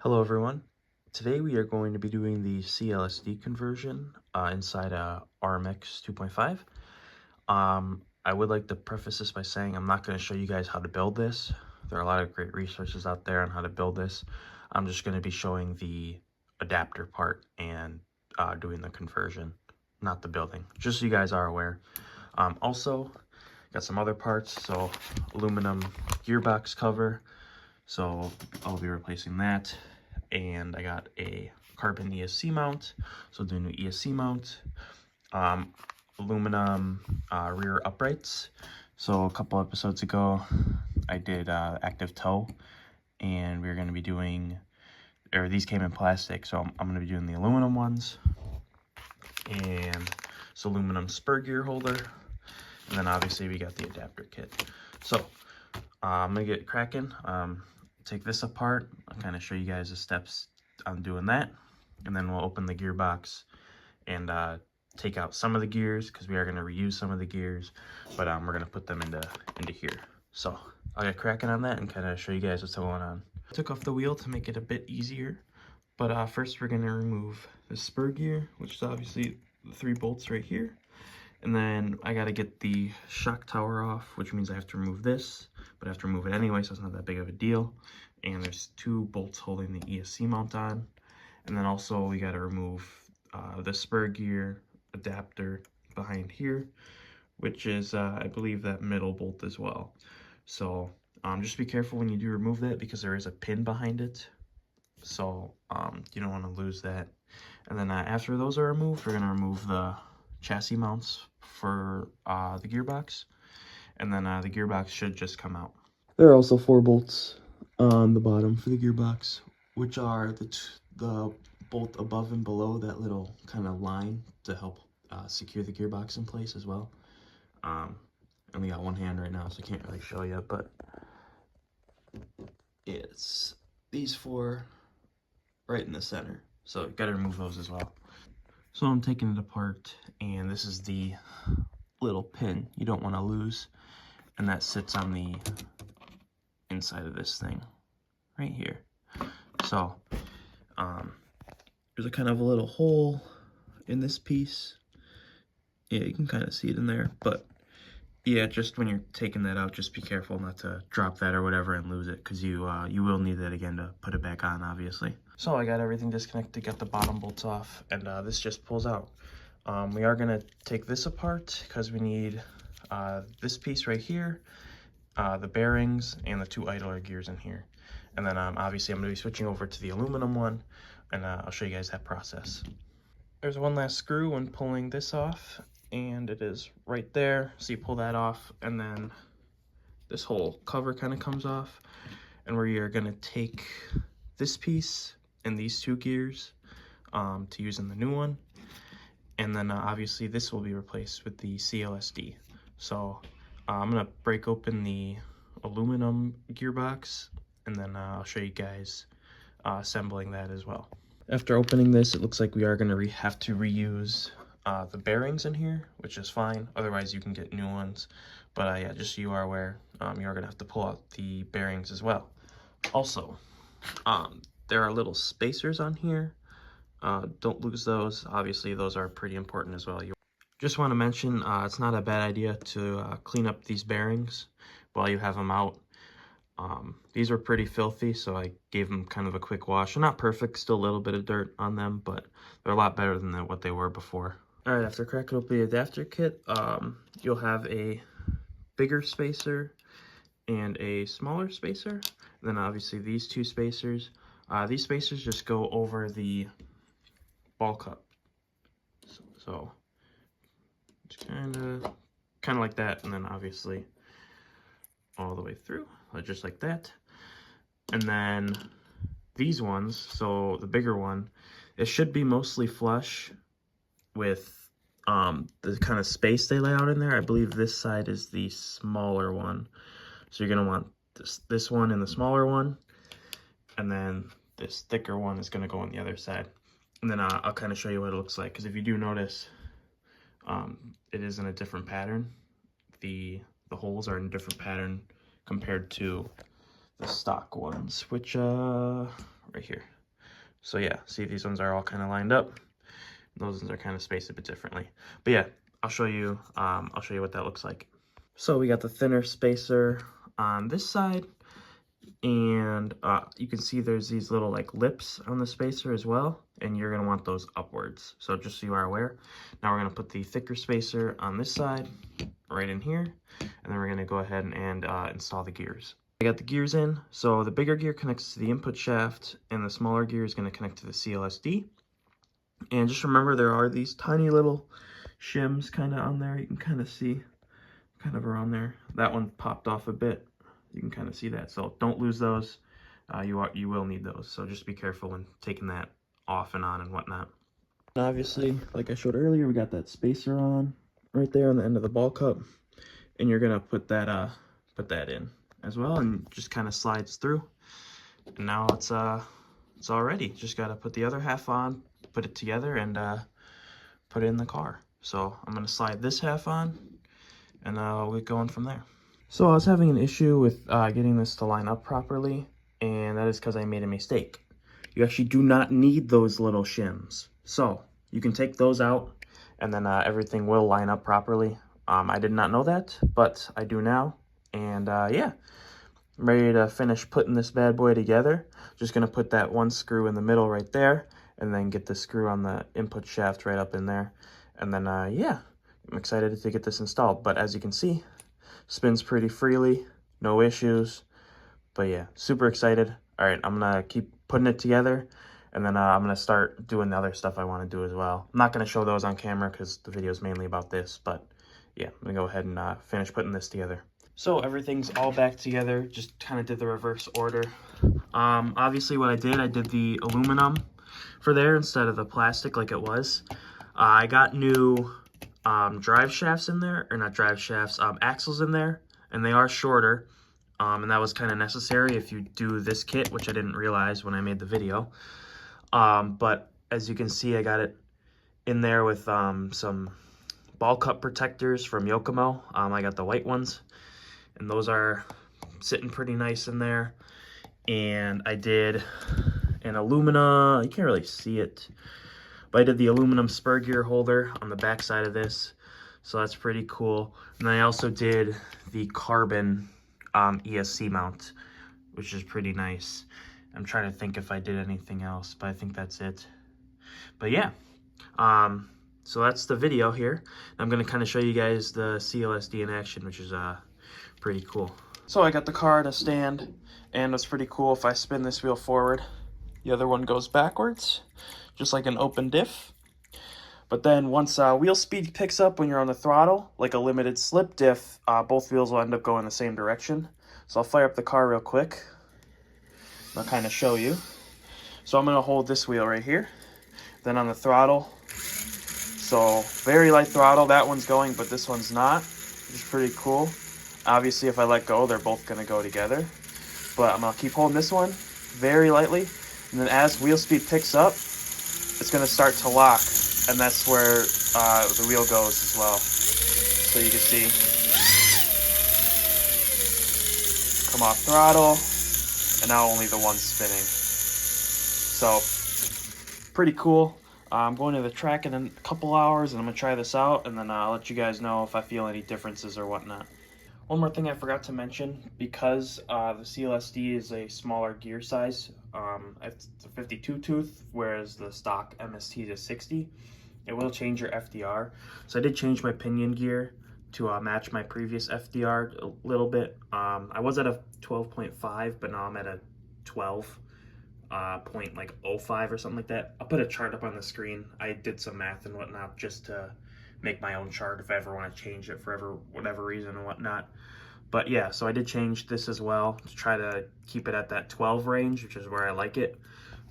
Hello everyone. Today we are going to be doing the CLSD conversion inside a RMX 2.5. I would like to preface this by saying I'm not going to show you guys how to build this. There are a lot of great resources out there on how to build this. I'm just going to be showing the adapter part and doing the conversion, not the building, just so you guys are aware. Also, got some other parts, so aluminum gearbox cover. So I'll be replacing that. And I got a carbon ESC mount, so the new ESC mount. Aluminum rear uprights. So a couple episodes ago, I did active toe, and we're going to be doing, or these came in plastic, so I'm going to be doing the aluminum ones. And it's aluminum spur gear holder. And then obviously we got the adapter kit. So I'm going to get cracking. Take this apart. I'll kind of show you guys the steps on doing that. And then we'll open the gearbox and take out some of the gears, because we are going to reuse some of the gears, but we're going to put them into here. So I'll get cracking on that and kind of show you guys what's going on. I took off the wheel to make it a bit easier, but first we're going to remove the spur gear, which is obviously the 3 bolts right here. And then I got to get the shock tower off, which means I have to remove this, but I have to remove it anyway, so it's not that big of a deal. And there's 2 bolts holding the ESC mount on. And then also we got to remove the spur gear adapter behind here, which is, I believe, that middle bolt as well. So just be careful when you do remove that, because there is a pin behind it. So you don't want to lose that. And then after those are removed, we're going to remove the chassis mounts for the gearbox, and then the gearbox should just come out. There are also 4 bolts on the bottom for the gearbox, which are the bolt above and below that little kind of line to help secure the gearbox in place as well. Only got one hand right now, so I can't really show you, but it's these 4 right in the center, so you got to remove those as well. So I'm taking it apart, and this is the little pin you don't want to lose, and that sits on the inside of this thing right here. So there's a kind of a little hole in this piece. Yeah, you can kind of see it in there, but yeah, just when you're taking that out, just be careful not to drop that or whatever and lose it, because you will need that again to put it back on, obviously. So I got everything disconnected, got the bottom bolts off, and this just pulls out. We are going to take this apart, because we need this piece right here, the bearings, and the 2 idler gears in here. And then obviously I'm going to be switching over to the aluminum one, and I'll show you guys that process. There's one last screw when pulling this off, and it is right there. So you pull that off, and then this whole cover kind of comes off, and we are going to take this piece and these 2 gears to use in the new one. And then obviously this will be replaced with the CLSD. So I'm going to break open the aluminum gearbox, and then I'll show you guys assembling that as well. After opening this, it looks like we are going to have to reuse the bearings in here, which is fine. Otherwise you can get new ones. But yeah, just so you are aware, you are going to have to pull out the bearings as well. Also, there are little spacers on here. Don't lose those. Obviously, those are pretty important as well. You just want to mention, it's not a bad idea to clean up these bearings while you have them out. These were pretty filthy, so I gave them kind of a quick wash. They're not perfect, still a little bit of dirt on them, but they're a lot better than what they were before. All right, after cracking open the adapter kit, you'll have a bigger spacer and a smaller spacer. And then obviously these 2 spacers. These spacers just go over the ball cup. So it's kind of like that, and then obviously all the way through, just like that. And then these ones, so the bigger one, it should be mostly flush with the kind of space they lay out in there. I believe this side is the smaller one, so you're gonna want this one and the smaller one, and then this thicker one is gonna go on the other side. And then I'll kind of show you what it looks like, because if you do notice, it is in a different pattern. The holes are in a different pattern compared to the stock ones, which right here. So yeah, see, these ones are all kind of lined up. Those ones are kind of spaced a bit differently. But yeah, I'll show you what that looks like. So we got the thinner spacer on this side, and you can see there's these little like lips on the spacer as well, and you're gonna want those upwards. So just so you are aware. Now we're gonna put the thicker spacer on this side, right in here, and then we're gonna go ahead and install the gears. I got the gears in, so the bigger gear connects to the input shaft, and the smaller gear is gonna connect to the CLSD. And just remember, there are these tiny little shims kind of on there. You can kind of see, kind of around there. That one popped off a bit. You can kind of see that. So don't lose those. You will need those. So just be careful when taking that off and on and whatnot. And obviously, like I showed earlier, we got that spacer on right there on the end of the ball cup, and you're gonna put that in as well, and just kind of slides through. And now it's all ready. Just gotta put the other half on, put it together, and put it in the car. So I'm gonna slide this half on, and we'll get going from there. So I was having an issue with getting this to line up properly, and that is because I made a mistake. You actually do not need those little shims. So you can take those out, and then everything will line up properly. I did not know that, but I do now. And yeah, I'm ready to finish putting this bad boy together. Just gonna put that one screw in the middle right there, and then get the screw on the input shaft right up in there. And then yeah, I'm excited to get this installed. But as you can see, spins pretty freely, no issues. But yeah, super excited. All right, I'm gonna keep putting it together, and then I'm gonna start doing the other stuff I want to do as well. I'm not gonna show those on camera because the video is mainly about this, but yeah, I'm gonna go ahead and finish putting this together. So everything's all back together, just kind of did the reverse order. Obviously what I did the aluminum for there instead of the plastic like it was. I got new drive shafts in there, or not drive shafts, axles in there, and they are shorter, and that was kind of necessary if you do this kit, which I didn't realize when I made the video. But as you can see, I got it in there with some ball cup protectors from Yokomo. I got the white ones, and those are sitting pretty nice in there. And I did an alumina, you can't really see it, but I did the aluminum spur gear holder on the back side of this, so that's pretty cool. And I also did the carbon ESC mount, which is pretty nice. I'm trying to think if I did anything else, but I think that's it. But yeah, so that's the video here. I'm going to kind of show you guys the CLSD in action, which is pretty cool. So I got the car to stand, and it's pretty cool. If I spin this wheel forward, the other one goes backwards, just like an open diff. But then once wheel speed picks up when you're on the throttle, like a limited slip diff, both wheels will end up going the same direction. So I'll fire up the car real quick. I'll kind of show you. So I'm going to hold this wheel right here. Then on the throttle, so very light throttle, that one's going, but this one's not, which is pretty cool. Obviously, if I let go, they're both going to go together. But I'm going to keep holding this one very lightly. And then as wheel speed picks up, it's going to start to lock. And that's where the wheel goes as well. So you can see, come off throttle, and now only the one's spinning. So, pretty cool. I'm going to the track in a couple hours, and I'm going to try this out, and then I'll let you guys know if I feel any differences or whatnot. One more thing I forgot to mention, because the CLSD is a smaller gear size, it's a 52 tooth, whereas the stock MST is 60, it will change your FDR. So I did change my pinion gear to match my previous FDR a little bit. I was at a 12.5, but now I'm at a 12.05 or something like that. I'll put a chart up on the screen. I did some math and whatnot just to make my own chart if I ever want to change it for whatever reason and whatnot. But yeah, so I did change this as well to try to keep it at that 12 range, which is where I like it.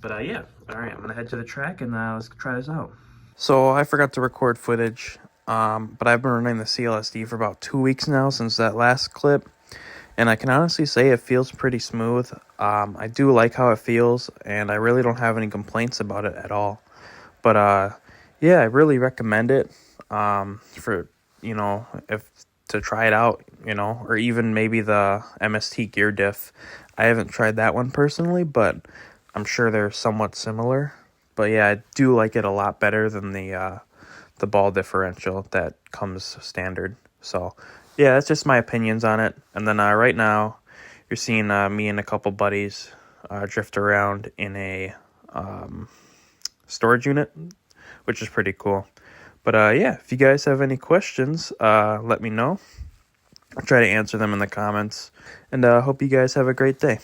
But yeah, all right, I'm gonna head to the track and let's try this out. So I forgot to record footage, but I've been running the CLSD for about 2 weeks now since that last clip, and I can honestly say it feels pretty smooth. I do like how it feels, and I really don't have any complaints about it at all. But yeah, I really recommend it for, if to try it out, or even maybe the MST gear diff. I haven't tried that one personally, but I'm sure they're somewhat similar. But yeah, I do like it a lot better than the ball differential that comes standard. So yeah, that's just my opinions on it. And then right now, you're seeing me and a couple buddies drift around in a storage unit, which is pretty cool. But yeah, if you guys have any questions, let me know. I'll try to answer them in the comments. And hope you guys have a great day.